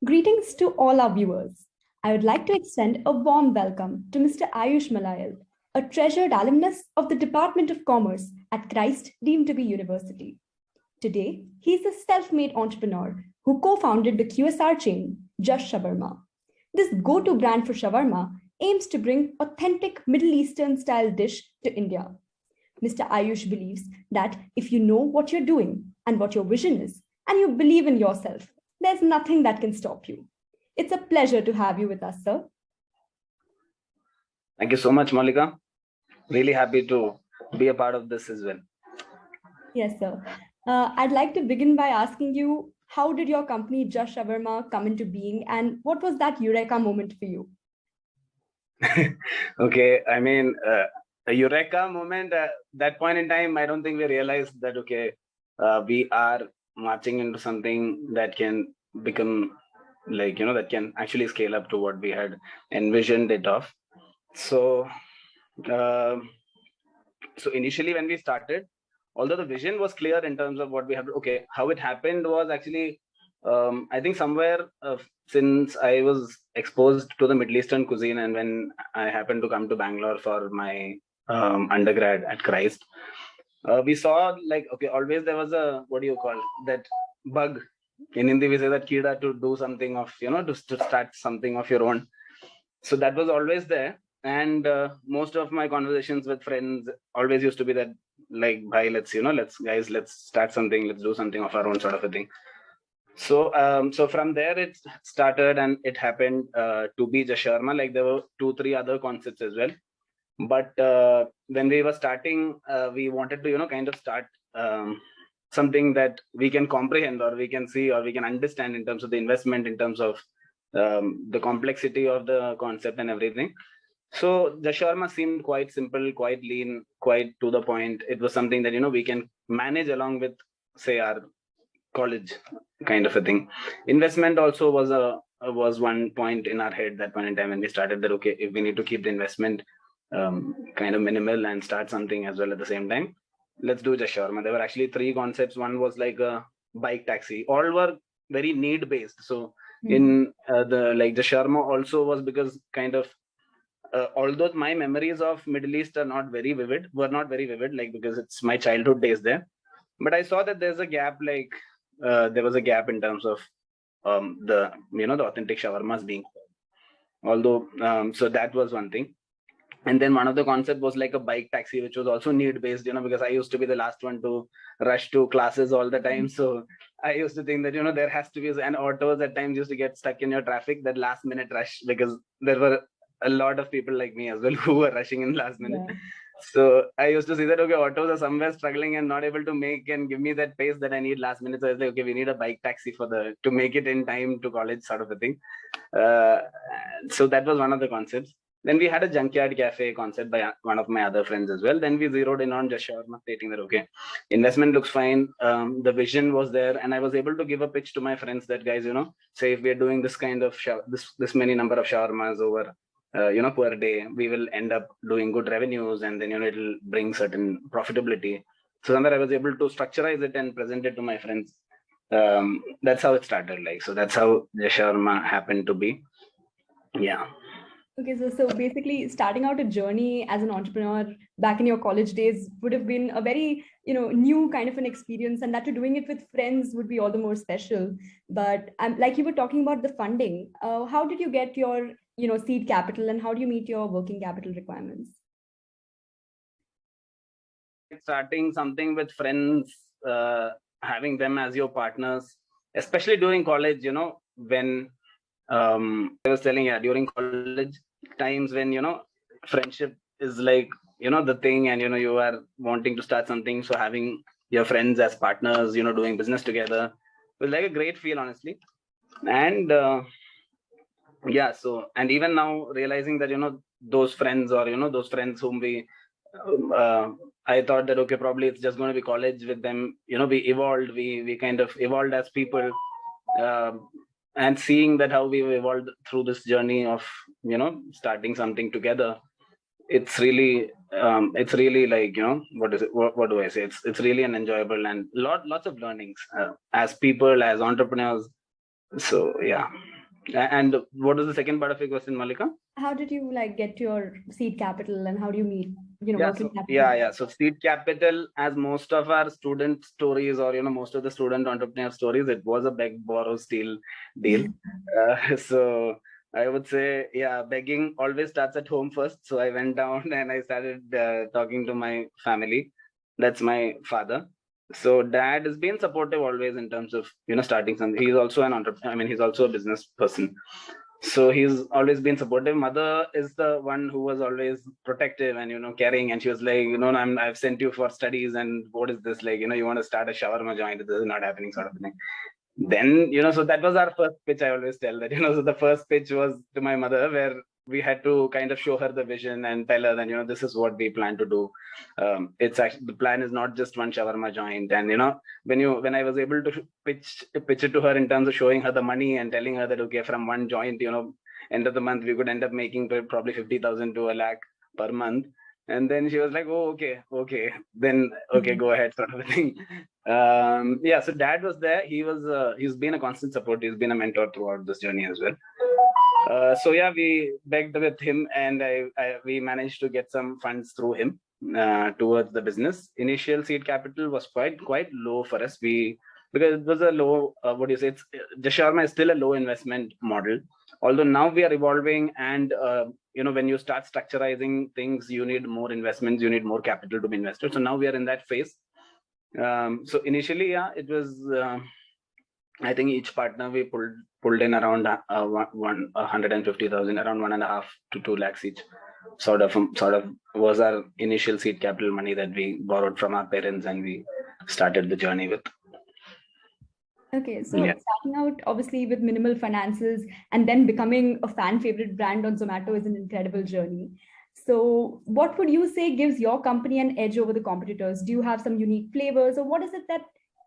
Greetings to all our viewers. I would like to extend a warm welcome to Mr. Aayush Malayil, a treasured alumnus of the Department of Commerce at Christ deemed to be University. Today, he is a self-made entrepreneur who co-founded the QSR chain, Just Shawarma. This go-to brand for shawarma aims to bring authentic Middle Eastern style dish to India. Mr. Aayush believes that if you know what you're doing and what your vision is, and you believe in yourself, there's nothing that can stop you. It's a pleasure to have you with us, sir. Thank you so much, Maulika. Really happy to be a part of this as well. Yes, sir. I'd like to begin by asking you, how did your company Just Shawarma come into being, and what was that eureka moment for you? Okay, I mean, a eureka moment, that point in time, I don't think we realized that, we are marching into something that can become that can actually scale up to what we had envisioned it of. So, so initially when we started, although the vision was clear in terms of what we have, how it happened was actually, I think somewhere since I was exposed to the Middle Eastern cuisine, and when I happened to come to Bangalore for my undergrad at Christ, we saw always there was a, what do you call that bug? In Hindi we say that kida, to do something of, to start something of your own. So that was always there. And most of my conversations with friends always used to be that, like, bhai, let's start something, let's do something of our own, sort of a thing. So so from there it started, and it happened to be Just Shawarma. Like, there were 2-3 other concepts as well, but when we were starting, we wanted to kind of start something that we can comprehend, or we can see, or we can understand in terms of the investment, in terms of the complexity of the concept and everything. So the shawarma seemed quite simple, quite lean, quite to the point. It was something that we can manage along with, say, our college kind of a thing. Investment also was one point in our head that point in time when we started, that if we need to keep the investment kind of minimal and start something as well at the same time, let's do Just Shawarma. There were actually 3 concepts. One was like a bike taxi. All were very need based. So in the shawarma also was, because kind of although my memories of Middle East were not very vivid, like, because it's my childhood days there, but I saw that there's a gap, there was a gap in terms of the authentic shawarmas being sold. Although so that was one thing. And then one of the concept was like a bike taxi, which was also need based, because I used to be the last one to rush to classes all the time. So I used to think that there has to be, and autos at times used to get stuck in your traffic, that last minute rush, because there were a lot of people like me as well who were rushing in last minute. Yeah. So I used to see that autos are somewhere struggling and not able to make and give me that pace that I need last minute. So I was like, we need a bike taxi to make it in time to college, sort of a thing. So that was one of the concepts. Then we had a junkyard cafe concept by one of my other friends as well. Then we zeroed in on Just Shawarma, stating that investment looks fine. The vision was there, and I was able to give a pitch to my friends that, guys, say if we are doing this kind of this many number of shawarmas over per day, we will end up doing good revenues, and then it'll bring certain profitability. So somewhere I was able to structurize it and present it to my friends. That's how it started. So that's how the shawarma happened to be. Yeah. Okay, so basically starting out a journey as an entrepreneur back in your college days would have been a very new kind of an experience, and that doing it with friends would be all the more special. But like you were talking about the funding, how did you get your seed capital, and how do you meet your working capital requirements? Starting something with friends, having them as your partners, especially during college, when I was telling you, during college times when friendship is like the thing, and you are wanting to start something, so having your friends as partners, doing business together was like a great feel, honestly. And yeah, so, and even now realizing that those friends, or those friends whom we I thought that probably it's just going to be college with them, we evolved, we kind of evolved as people, and seeing that how we've evolved through this journey of starting something together, it's really like what do I say, it's really an enjoyable and lots of learnings as people, as entrepreneurs. So yeah. And what was the second part of your question, Maulika? How did you like get your seed capital, and how do you meet, working capital? Yeah. So seed capital, as most of our student stories, or most of the student entrepreneur stories, it was a beg, borrow, steal deal. So I would say, yeah, begging always starts at home first. So I went down and I started talking to my family. That's my father. So dad has been supportive always in terms of starting something. He's also an entrepreneur. I mean, he's also a business person. So he's always been supportive. Mother is the one who was always protective and caring, and she was like, I've sent you for studies, and what is this, like, you want to start a shawarma joint, this is not happening, sort of thing. Then so that was our first pitch. I always tell that so the first pitch was to my mother, where we had to kind of show her the vision and tell her that this is what we plan to do. It's actually, the plan is not just one shawarma joint. And when I was able to pitch it to her in terms of showing her the money and telling her that, okay, from one joint, end of the month we could end up making probably 50,000 to a lakh per month. And then she was like, oh, okay, then okay, go ahead, sort of a thing. Yeah, so dad was there. He's been a constant support. He's been a mentor throughout this journey as well. So yeah, we begged with him, and we managed to get some funds through him towards the business. Initial seed capital was quite low for us. Because it was a low, what do you say? It's Shawarma is still a low investment model. Although now we are evolving, and when you start structurizing things, you need more investments, you need more capital to be invested. So now we are in that phase. So initially, yeah, it was. I think each partner we pulled in around 150,000, around 1.5 to 2 lakhs each. Sort of was our initial seed capital money that we borrowed from our parents, and we started the journey with. Okay, so starting out obviously with minimal finances and then becoming a fan favorite brand on Zomato is an incredible journey. So what would you say gives your company an edge over the competitors? Do you have some unique flavors, or what is it that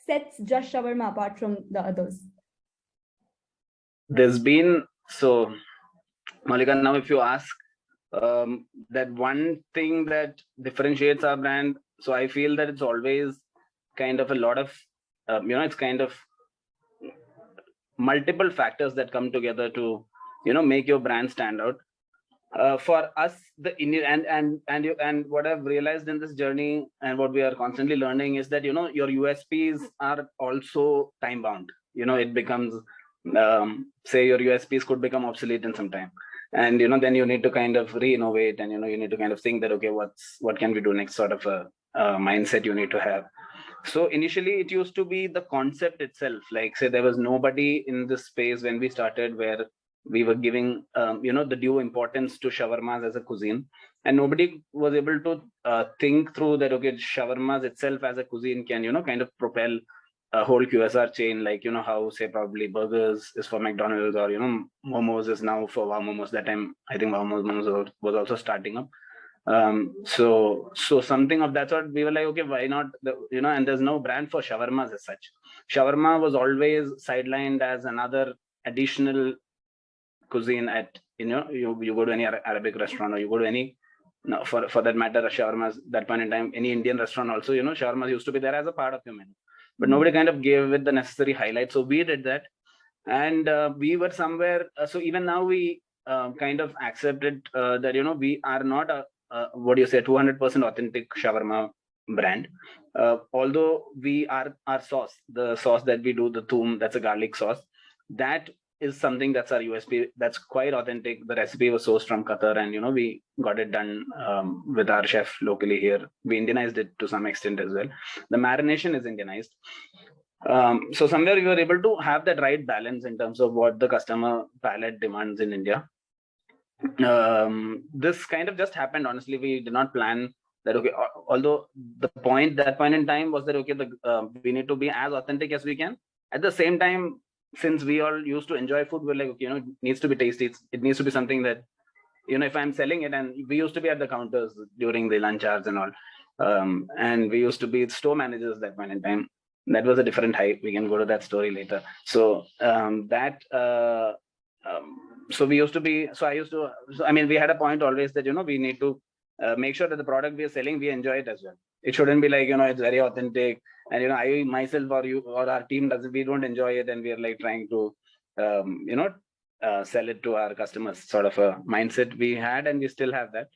sets Just Shawarma apart from the others? There's been, so Maulika, now if you ask that one thing that differentiates our brand, so I feel that it's always kind of a lot of, it's kind of multiple factors that come together to, make your brand stand out. For us, and what I've realized in this journey, and what we are constantly learning, is that your USPs are also time bound. It becomes, say, your USPs could become obsolete in some time, and then you need to kind of re-innovate, and you need to kind of think that, okay, what can we do next, sort of a mindset you need to have. So initially it used to be the concept itself. Like, say, there was nobody in this space when we started where we were giving the due importance to shawarmas as a cuisine, and nobody was able to think through that, okay, shawarmas itself as a cuisine can kind of propel a whole QSR chain, like how, say, probably burgers is for McDonald's, or momos is now for Wow Momos. That time I think Wow Momos was also starting up. So something of that sort, we were like, okay, why not and there's no brand for shawarmas as such. Shawarma was always sidelined as another additional cuisine at you go to any Arabic restaurant, or you go to any, no, for that matter, shawarmas that point in time, any Indian restaurant also, shawarmas used to be there as a part of your menu, but nobody kind of gave it the necessary highlight. So we did that, and we were somewhere. So even now we kind of accepted that we are not a 200% authentic shawarma brand. Although we are, our sauce, the sauce that we do, the thoom, that's a garlic sauce, that is something that's our USP. That's quite authentic. The recipe was sourced from Qatar, and we got it done with our chef locally here. We Indianized it to some extent as well. The marination is Indianized. So somewhere we were able to have that right balance in terms of what the customer palate demands in India. This kind of just happened. Honestly, we did not plan that. Okay, although that point in time was that, okay, we need to be as authentic as we can. At the same time, since we all used to enjoy food, we're like, okay, it needs to be tasty. It needs to be something that, if I'm selling it, and we used to be at the counters during the lunch hours and all, and we used to be store managers that point in time. That was a different hype. We can go to that story later. So so we used to be. So I used to. So, I mean, we had a point always that we need to make sure that the product we are selling, we enjoy it as well. It shouldn't be like it's very authentic, and I myself or you or our team we don't enjoy it, and we are like trying to sell it to our customers, sort of a mindset we had, and we still have that.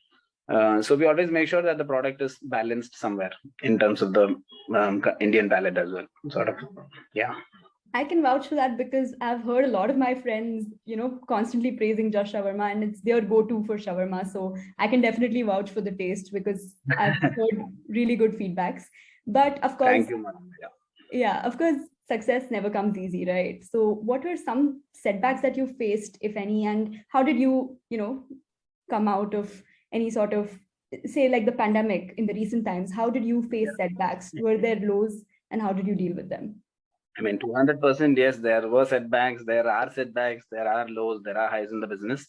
So we always make sure that the product is balanced somewhere in terms of the Indian palate as well. Sort of, yeah. I can vouch for that because I've heard a lot of my friends, constantly praising Just Shawarma, and it's their go-to for shawarma. So I can definitely vouch for the taste because I've heard really good feedbacks. But of course, thank you, madam. Yeah, of course, success never comes easy, right? So what were some setbacks that you faced, if any, and how did you, come out of any sort of, say, like the pandemic in the recent times? How did you face setbacks? Were there lows, and how did you deal with them? I mean, 200%, yes, there were setbacks, there are lows, there are highs in the business.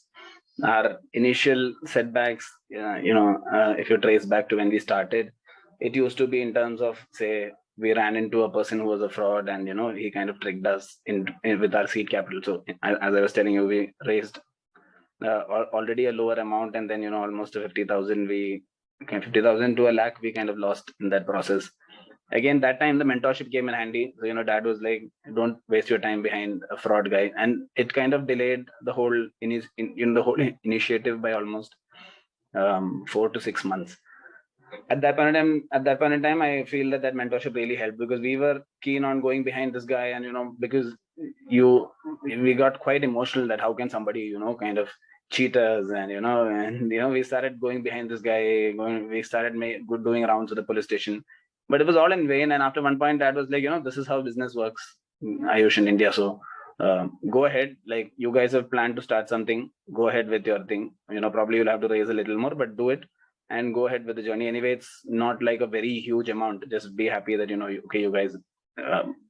Our initial setbacks, if you trace back to when we started, it used to be in terms of, say, we ran into a person who was a fraud, and he kind of tricked us in with our seed capital. So as I was telling you, we raised already a lower amount, and then almost 50,000, 50,000 to a lakh we kind of lost in that process. Again, that time the mentorship came in handy. So dad was like, don't waste your time behind a fraud guy, and it kind of delayed the whole the whole initiative by almost 4 to 6 months. At that point in time, I feel that mentorship really helped, because we were keen on going behind this guy, and because we got quite emotional that how can somebody kind of cheat us, and we started going behind this guy. We started doing rounds to the police station, but it was all in vain. And after one point, dad was like, this is how business works, Ayush, in India. So go ahead, like you guys have planned to start something, go ahead with your thing. Probably you'll have to raise a little more, but do it and go ahead with the journey. Anyway, it's not like a very huge amount. Just be happy that okay, you guys,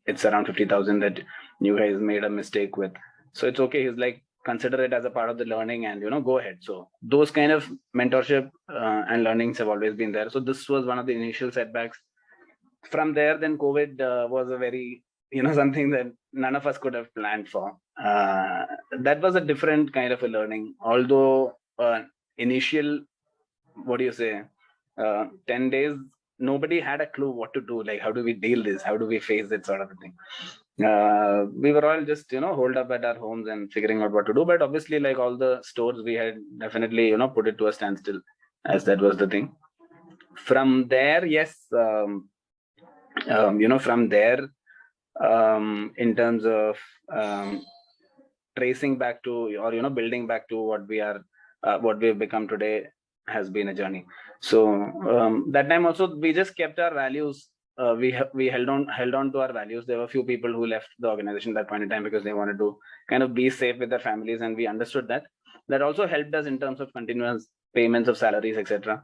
it's around 50,000 that you guys made a mistake with, so it's okay. He's like, consider it as a part of the learning, and go ahead. So those kind of mentorship and learnings have always been there. So this was one of the initial setbacks. From there, then COVID was a very something that none of us could have planned for. That was a different kind of a learning, although initial, what do you say, 10 days nobody had a clue what to do, like how do we deal this, how do we face it, sort of a thing. We were all just holed up at our homes and figuring out what to do. But obviously, like all the stores, we had definitely put it to a standstill, as that was the thing. From there, yes, from there, in terms of tracing back to, or building back to what we've become today, has been a journey. So that time also, we just kept our values. We held on to our values. There were a few people who left the organization at that point in time because they wanted to kind of be safe with their families, and we understood that. That also helped us in terms of continuous payments of salaries, etc.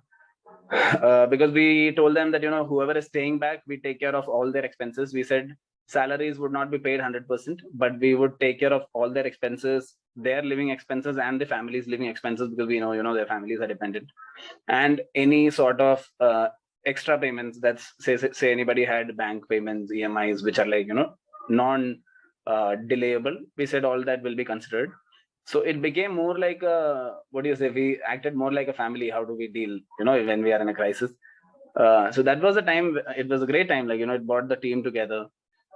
Because we told them that whoever is staying back, we take care of all their expenses. We said salaries would not be paid 100%, but we would take care of all their expenses, their living expenses, and the family's living expenses, because we know their families are dependent. And any sort of extra payments, that's say anybody had bank payments, EMIs, which are like non delayable, we said all that will be considered. So it became more like we acted more like a family. How do we deal when we are in a crisis? So that was a time. It was a great time. Like it brought the team together.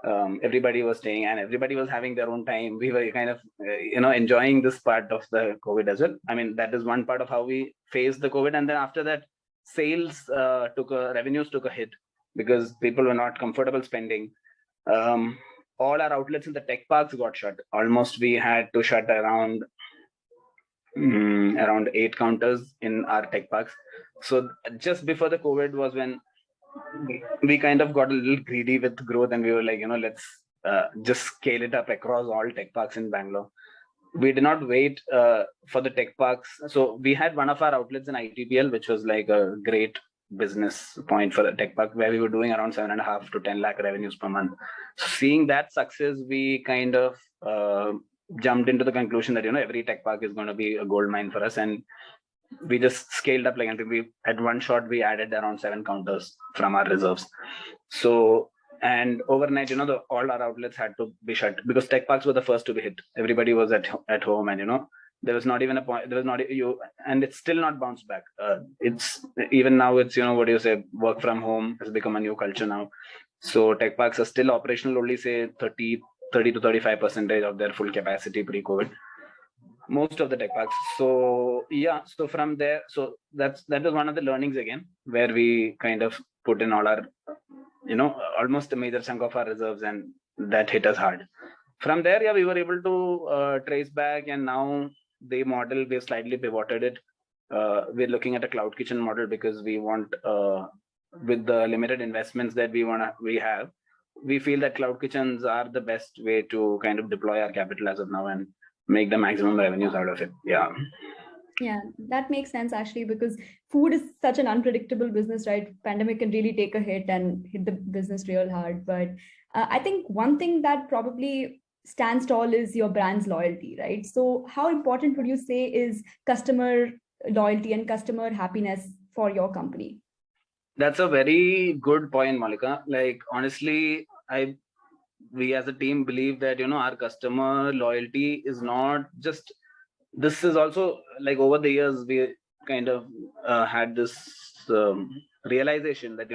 Everybody was staying, and everybody was having their own time. We were kind of enjoying this part of the COVID as well. I mean, that is one part of how we faced the COVID. And then after that, sales revenues took a hit because people were not comfortable spending. All our outlets in the tech parks got shut. Almost we had to shut around 8 counters in our tech parks. So just before the COVID was when we kind of got a little greedy with growth, and we were like, let's just scale it up across all tech parks in Bangalore. We did not wait for the tech parks. So we had one of our outlets in ITPL, which was like a great business point for the tech park, where we were doing around 7.5 to 10 lakh revenues per month. So seeing that success, we kind of jumped into the conclusion that every tech park is going to be a gold mine for us, and we just scaled up. Like, until we at one shot we added around 7 counters from our reserves. So, and overnight, all our outlets had to be shut because tech parks were the first to be hit. Everybody was at home, and there was not even a point. There was not and it's still not bounced back. It's even now. It's work from home has become a new culture now. So tech parks are still operational only, say 30 to 35% of their full capacity pre-COVID. most of the tech parks. So yeah, so from there, so that was one of the learnings again, where we kind of put in all our, almost a major chunk of our reserves, and that hit us hard. From there, yeah, we were able to trace back, and now the model, we slightly pivoted it. We're looking at a cloud kitchen model because we want, with the limited investments that we have, we feel that cloud kitchens are the best way to kind of deploy our capital as of now and make the maximum revenues out of it. Yeah, that makes sense actually, because food is such an unpredictable business, right? Pandemic can really take a hit and hit the business real hard. But I think one thing that probably stands tall is your brand's loyalty, right? So how important would you say is customer loyalty and customer happiness for your company? That's a very good point, Maulika. Like, honestly, we as a team believe that, our customer loyalty is not just, this is also like, over the years we kind of had this realization that,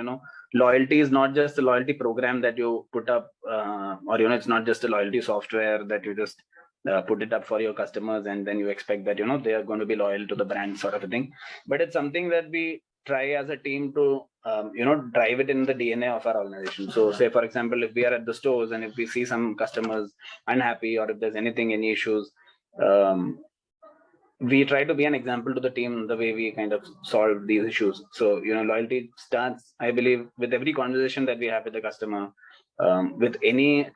loyalty is not just a loyalty program that you put up, or it's not just a loyalty software that you just put it up for your customers and then you expect that they are going to be loyal to the brand, sort of a thing. But it's something that we try as a team to drive it in the DNA of our organization. So say, for example, if we are at the stores and if we see some customers unhappy, or if there's any issues, we try to be an example to the team the way we kind of solve these issues. So loyalty starts, I believe, with every conversation that we have with the customer, with any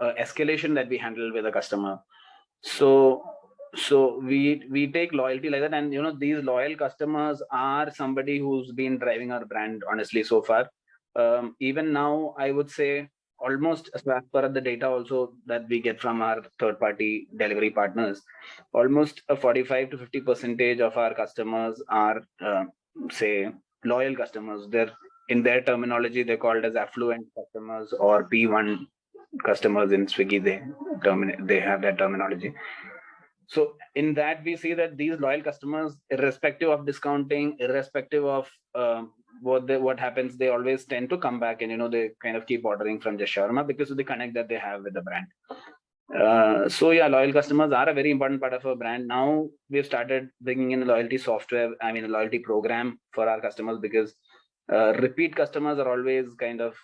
escalation that we handle with a customer. So we take loyalty like that, and these loyal customers are somebody who's been driving our brand honestly so far. Even now, I would say, almost as per the data also that we get from our third party delivery partners, almost a 45 to 50% of our customers are say loyal customers. They're, in their terminology, they're called as affluent customers or P1 customers in Swiggy. They have that terminology. So in that, we see that these loyal customers, irrespective of discounting, irrespective of what happens, they always tend to come back, and they kind of keep ordering from Just Shawarma because of the connect that they have with the brand. So yeah, loyal customers are a very important part of our brand. Now we've started bringing in a loyalty software, a loyalty program for our customers, because repeat customers are always kind of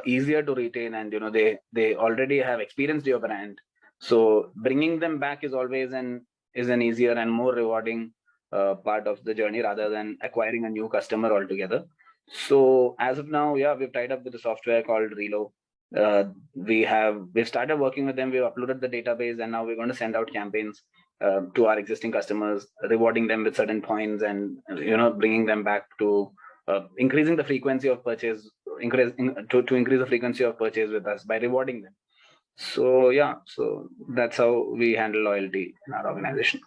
easier to retain, and they already have experienced your brand. So bringing them back is always an easier and more rewarding part of the journey, rather than acquiring a new customer altogether. So as of now, yeah, we've tied up with a software called Relo. We've started working with them. We've uploaded the database, and now we're going to send out campaigns to our existing customers, rewarding them with certain points, and bringing them back to increasing the frequency of purchase, to increase the frequency of purchase with us by rewarding them. So yeah, so that's how we handle loyalty in our organization.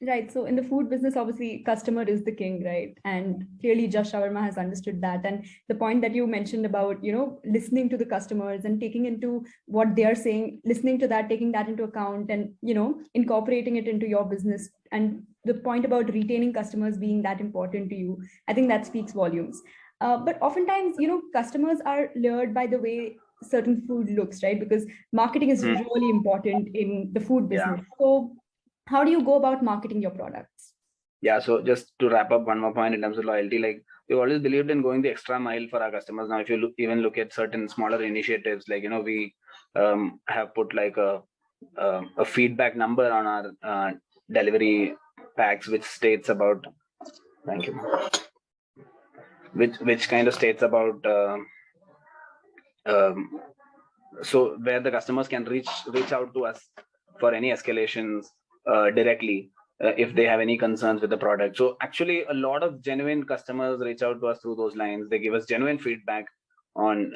Right. So in the food business, obviously, customer is the king, right? And clearly, Just Shawarma has understood that. And the point that you mentioned about, listening to the customers and taking into what they are saying, listening to that, taking that into account, and, incorporating it into your business. And the point about retaining customers being that important to you, I think that speaks volumes. But oftentimes, customers are lured by the way certain food looks, right? Because marketing is really important in the food business. Yeah. So how do you go about marketing your products? Yeah, so just to wrap up one more point in terms of loyalty, like, we've always believed in going the extra mile for our customers. Now, if you look at certain smaller initiatives, like, we have put like a feedback number on our delivery packs, which states about, thank you, which kind of states about so where the customers can reach out to us for any escalations directly if they have any concerns with the product. So actually, a lot of genuine customers reach out to us through those lines. They give us genuine feedback on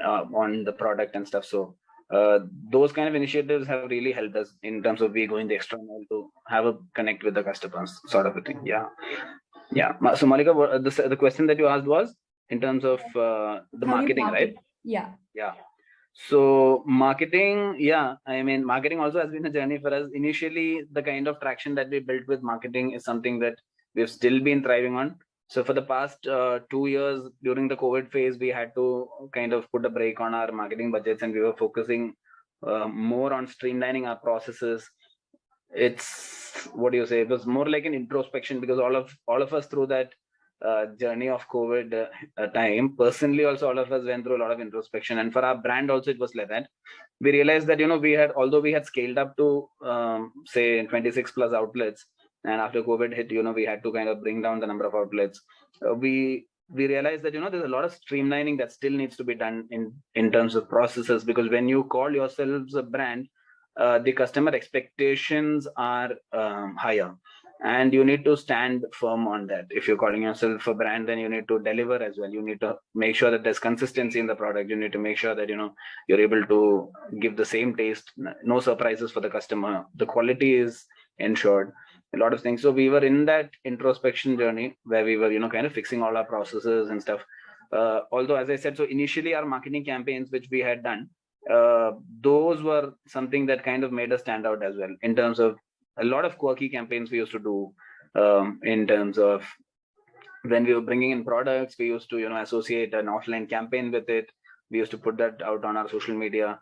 the product and stuff. So those kind of initiatives have really helped us in terms of we going the extra mile to have a connect with the customers, sort of a thing. Yeah. So Maulika, the question that you asked was in terms of the marketing, right? Yeah. So marketing, marketing also has been a journey for us. Initially, the kind of traction that we built with marketing is something that we've still been thriving on. So for the past 2 years during the COVID phase, we had to kind of put a break on our marketing budgets, and we were focusing more on streamlining our processes. It's, what do you say, it was more like an introspection, because all of us through that journey of COVID time, personally also all of us went through a lot of introspection, and for our brand also it was like that. We realized that although we had scaled up to say 26 plus outlets, and after COVID hit, we had to kind of bring down the number of outlets. We realized that there's a lot of streamlining that still needs to be done in terms of processes, because when you call yourselves a brand, the customer expectations are higher, and you need to stand firm on that. If you're calling yourself a brand, then you need to deliver as well. You need to make sure that there's consistency in the product. You need to make sure that you're able to give the same taste, no surprises for the customer, the quality is ensured, a lot of things. So we were in that introspection journey where we were kind of fixing all our processes and stuff. Although, as I said, so initially our marketing campaigns which we had done, those were something that kind of made us stand out as well, in terms of a lot of quirky campaigns we used to do, in terms of when we were bringing in products, we used to associate an offline campaign with it. We used to put that out on our social media.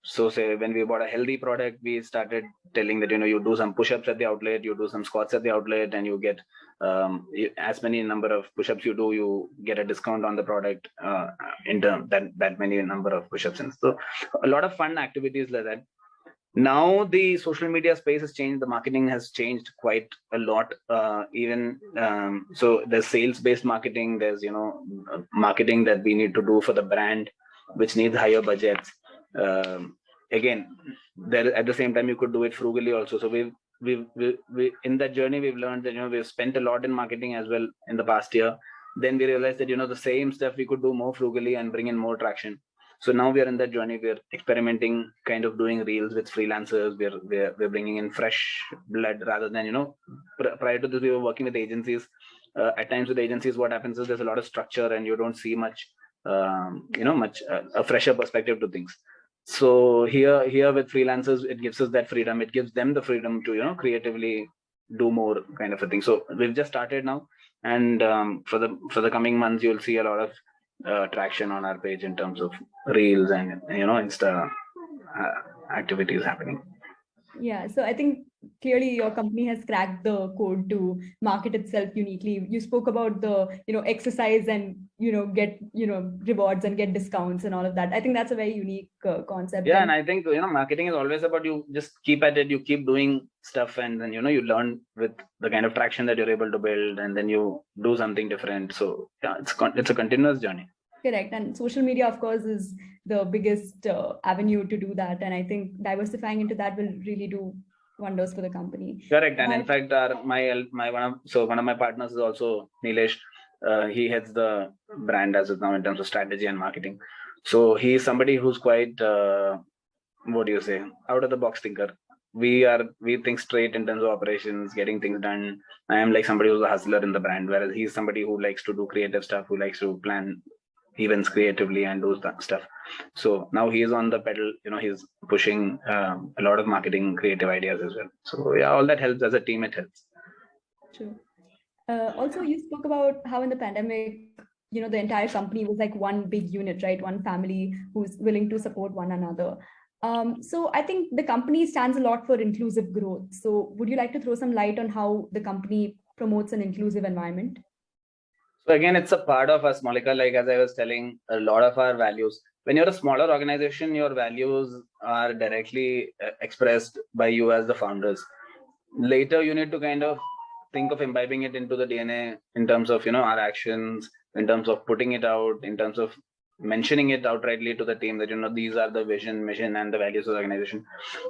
So say when we bought a healthy product, we started telling that you do some push-ups at the outlet, you do some squats at the outlet, and you get as many number of push-ups you do, you get a discount on the product in terms that many number of push-ups. And so a lot of fun activities like that. Now the social media space has changed, the marketing has changed quite a lot. So there's sales-based marketing, there's marketing that we need to do for the brand, which needs higher budgets. Again, there at the same time you could do it frugally also. So we in that journey we've learned that we've spent a lot in marketing as well in the past year. Then we realized that the same stuff we could do more frugally and bring in more traction. So now we are in that journey. We're experimenting, kind of doing reels with freelancers. We're bringing in fresh blood rather than prior to this we were working with agencies. At times with agencies, what happens is there's a lot of structure and you don't see much a fresher perspective to things. So here with freelancers, it gives us that freedom. It gives them the freedom to creatively do more kind of a thing. So we've just started now, and for the coming months, you'll see a lot of traction on our page in terms of reels and Insta activities happening. Yeah, so I think clearly your company has cracked the code to market itself uniquely. You spoke about the exercise and get rewards and get discounts and all of that. I think that's a very unique concept. Yeah, and I think marketing is always about you just keep at it, you keep doing stuff, and then you learn with the kind of traction that you're able to build, and then you do something different. So yeah, it's a continuous journey. Correct. And social media, of course, is the biggest avenue to do that. And I think diversifying into that will really do wonders for the company. Correct. And in fact, one of my partners is also Nilesh. He heads the brand as of now in terms of strategy and marketing. So he's somebody who's quite, out of the box thinker. We think straight in terms of operations, getting things done. I am like somebody who's a hustler in the brand, whereas he's somebody who likes to do creative stuff, who likes to plan events creatively and do that stuff. So now he is on the pedal, he's pushing a lot of marketing creative ideas as well. So yeah, all that helps. As a team, it helps. True. Also, you spoke about how in the pandemic, the entire company was like one big unit, right? One family who's willing to support one another. So I think the company stands a lot for inclusive growth. So would you like to throw some light on how the company promotes an inclusive environment? So again, it's a part of us, Maulika. Like as I was telling, a lot of our values. When you're a smaller organization, your values are directly expressed by you as the founders. Later, you need to kind of think of imbibing it into the DNA in terms of our actions, in terms of putting it out, in terms of mentioning it outrightly to the team that these are the vision, mission, and the values of the organization.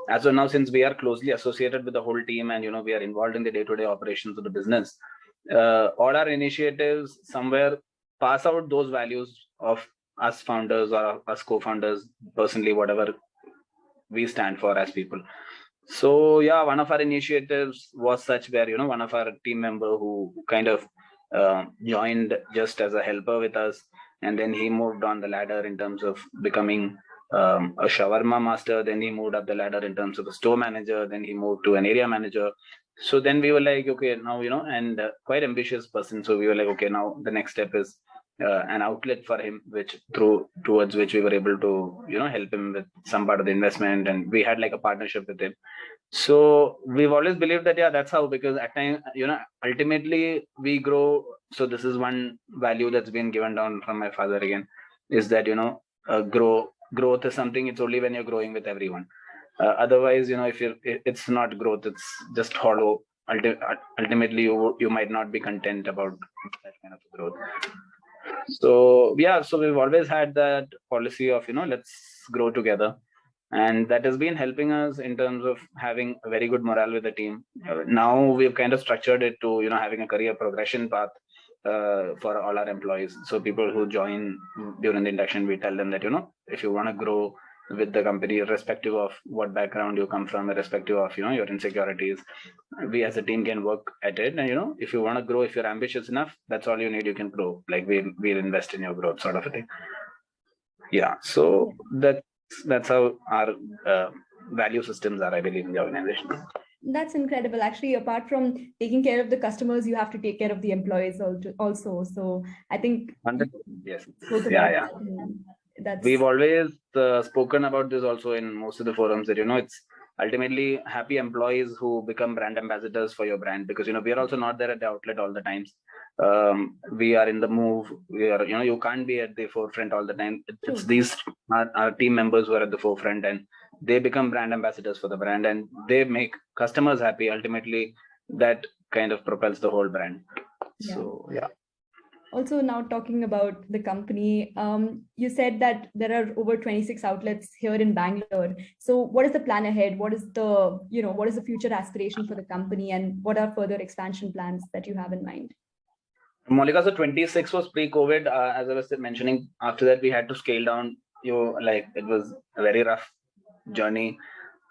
As of now, since we are closely associated with the whole team and we are involved in the day-to-day operations of the business, all our initiatives somewhere pass out those values of us founders or us co-founders, personally, whatever we stand for as people. So yeah, one of our initiatives was such where one of our team member who kind of joined just as a helper with us, and then he moved on the ladder in terms of becoming a shawarma master. Then he moved up the ladder in terms of a store manager. Then he moved to an area manager. So then we were like, okay, now and quite ambitious person. So we were like, okay, now the next step is an outlet for him, towards which we were able to, help him with some part of the investment, and we had like a partnership with him. So we've always believed that, yeah, that's how, because at time, ultimately we grow. So this is one value that's been given down from my father again, is that, growth is something, it's only when you're growing with everyone. Otherwise, if it's not growth, it's just hollow. Ultimately, you might not be content about that kind of growth. So yeah, so we've always had that policy of, let's grow together. And that has been helping us in terms of having a very good morale with the team. Now we've kind of structured it to, having a career progression path for all our employees. So people who join during the induction, we tell them that, if you want to grow with the company, irrespective of what background you come from, irrespective of, your insecurities, we as a team can work at it. And, if you want to grow, if you're ambitious enough, that's all you need, you can grow. Like we'll invest in your growth, sort of a thing. Yeah. So that's how our value systems are, I believe, in the organization. That's incredible. Actually, apart from taking care of the customers, you have to take care of the employees also. So I think 100%, yes. Yeah. We've always spoken about this also in most of the forums, that, it's ultimately happy employees who become brand ambassadors for your brand, because, we are also not there at the outlet all the times. We are in the move. We are, you can't be at the forefront all the time. It's these our team members who are at the forefront, and they become brand ambassadors for the brand, and they make customers happy. Ultimately, that kind of propels the whole brand. Yeah. So yeah. Also, now talking about the company, you said that there are over 26 outlets here in Bangalore. So what is the plan ahead? What is the future aspiration for the company, and what are further expansion plans that you have in mind? Maulika, so 26 was pre-COVID. As I was mentioning, after that we had to scale down. It was a very rough journey.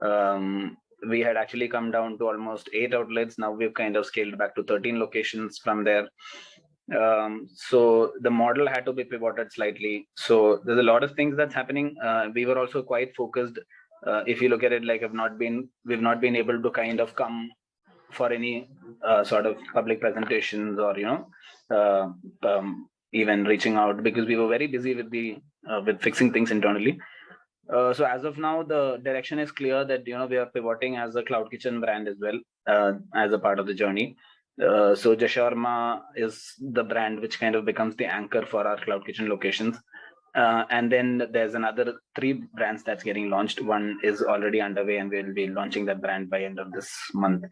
We had actually come down to almost 8 outlets. Now we've kind of scaled back to 13 locations from there. So the model had to be pivoted slightly. So there's a lot of things that's happening. We were also quite focused. If you look at it, like we've not been able to kind of come for any sort of public presentations or even reaching out, because we were very busy with fixing things internally. So as of now, the direction is clear that we are pivoting as a cloud kitchen brand as well, as a part of the journey. So Shawarma is the brand which kind of becomes the anchor for our cloud kitchen locations. And then there's another 3 brands that's getting launched. One is already underway, and we'll be launching that brand by end of this month,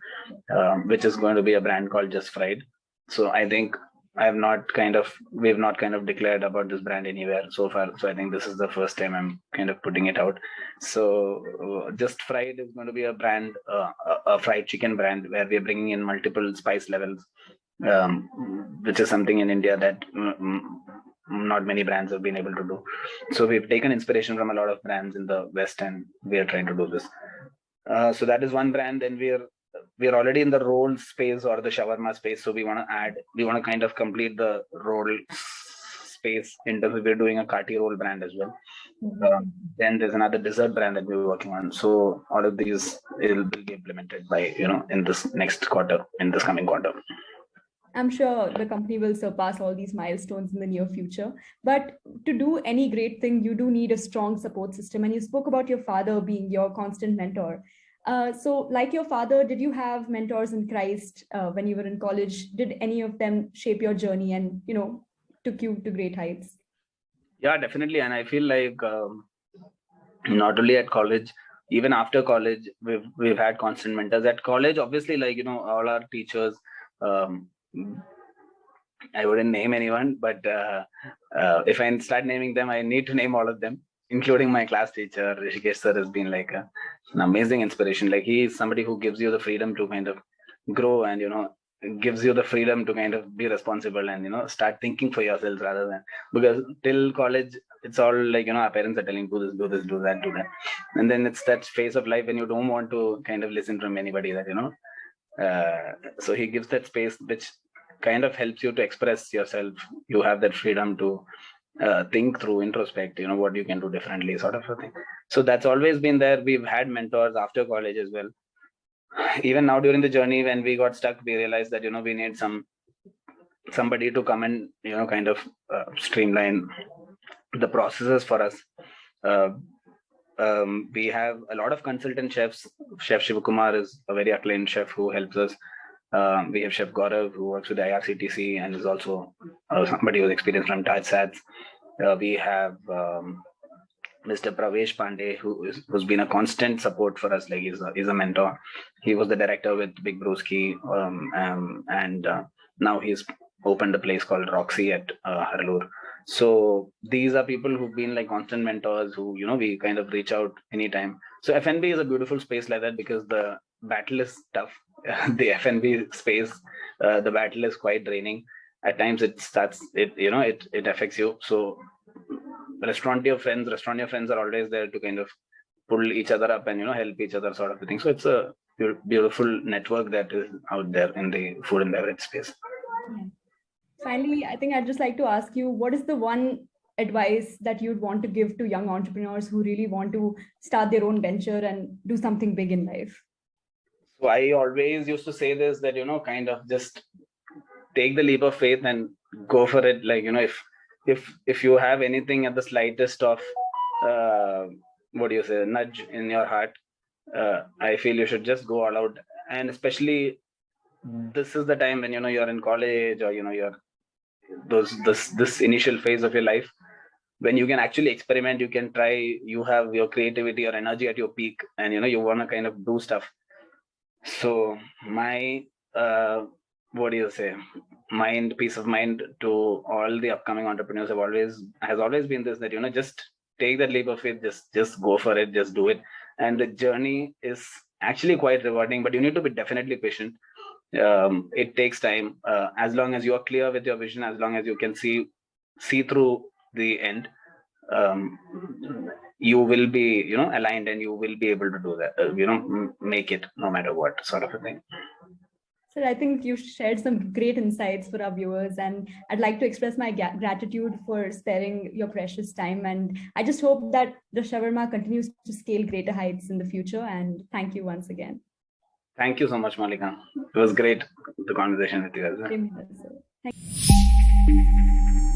which is going to be a brand called Just Fried. So I think we've not kind of declared about this brand anywhere so far. So I think this is the first time I'm kind of putting it out. So Just Fried is going to be a brand, a fried chicken brand, where we're bringing in multiple spice levels, which is something in India that not many brands have been able to do. So we've taken inspiration from a lot of brands in the West, and we are trying to do this. So that is one brand. Then we're already in the roll space, or the shawarma space. So we want to kind of complete the roll space in terms of we're doing a Kati roll brand as well. Then there's another dessert brand that we're working on. So all of these will be implemented by, in this next quarter, in this coming quarter. I'm sure the company will surpass all these milestones in the near future. But to do any great thing, you do need a strong support system. And you spoke about your father being your constant mentor. So like your father, did you have mentors in Christ when you were in college? Did any of them shape your journey and, took you to great heights? Yeah, definitely. And I feel like not only at college, even after college, we've had constant mentors. At college, obviously, all our teachers, I wouldn't name anyone, but if I start naming them, I need to name all of them, including my class teacher. Rishikesh sir has been like an amazing inspiration. Like, he is somebody who gives you the freedom to kind of grow, and gives you the freedom to kind of be responsible and start thinking for yourselves, rather than, because till college it's all like our parents are telling, do this, do this, do that, do that, and then it's that phase of life when you don't want to kind of listen from anybody, that so he gives that space which kind of helps you to express yourself. You have that freedom to think through, introspect, what you can do differently, sort of a thing. So that's always been there. We've had mentors after college as well. Even now during the journey, when we got stuck, we realized that we need some somebody to come and kind of streamline the processes for us. We have a lot of consultant chefs. Chef Shivakumar is a very acclaimed chef who helps us. We have Chef Gaurav, who works with the IRCTC and is also somebody who's experienced from Taj Sats. We have Mr. Pravesh Pandey, who's been a constant support for us. Like he's a mentor. He was the director with Big Broski, and now he's opened a place called Roxy at Harloor. So these are people who've been like constant mentors who, we kind of reach out anytime. So F&B is a beautiful space like that because the battle is tough. The F&B space, the battle is quite draining. At times it affects you. So restaurant your friends are always there to kind of pull each other up and, help each other sort of a thing. So it's a beautiful network that is out there in the food and beverage space. Yeah. Finally, I think I'd just like to ask you, what is the one advice that you'd want to give to young entrepreneurs who really want to start their own venture and do something big in life? So I always used to say this, that, kind of just take the leap of faith and go for it. Like, if you have anything at the slightest of, nudge in your heart, I feel you should just go all out. And especially this is the time when, you're in college or, you're this initial phase of your life when you can actually experiment, you can try, you have your creativity or energy at your peak, and you want to kind of do stuff. So my peace of mind to all the upcoming entrepreneurs has always been this, that just take that leap of faith, just go for it, just do it. And the journey is actually quite rewarding, but you need to be definitely patient. It takes time. As long as you are clear with your vision, as long as you can see through the end, you will be aligned, and you will be able to do that, make it no matter what, sort of a thing. Sir, I think you shared some great insights for our viewers, and I'd like to express my gratitude for sparing your precious time. And I just hope that the shawarma continues to scale greater heights in the future. And thank you once again. Thank you so much, Maulika. It was great, the conversation with you guys. Same here, sir. Thank you.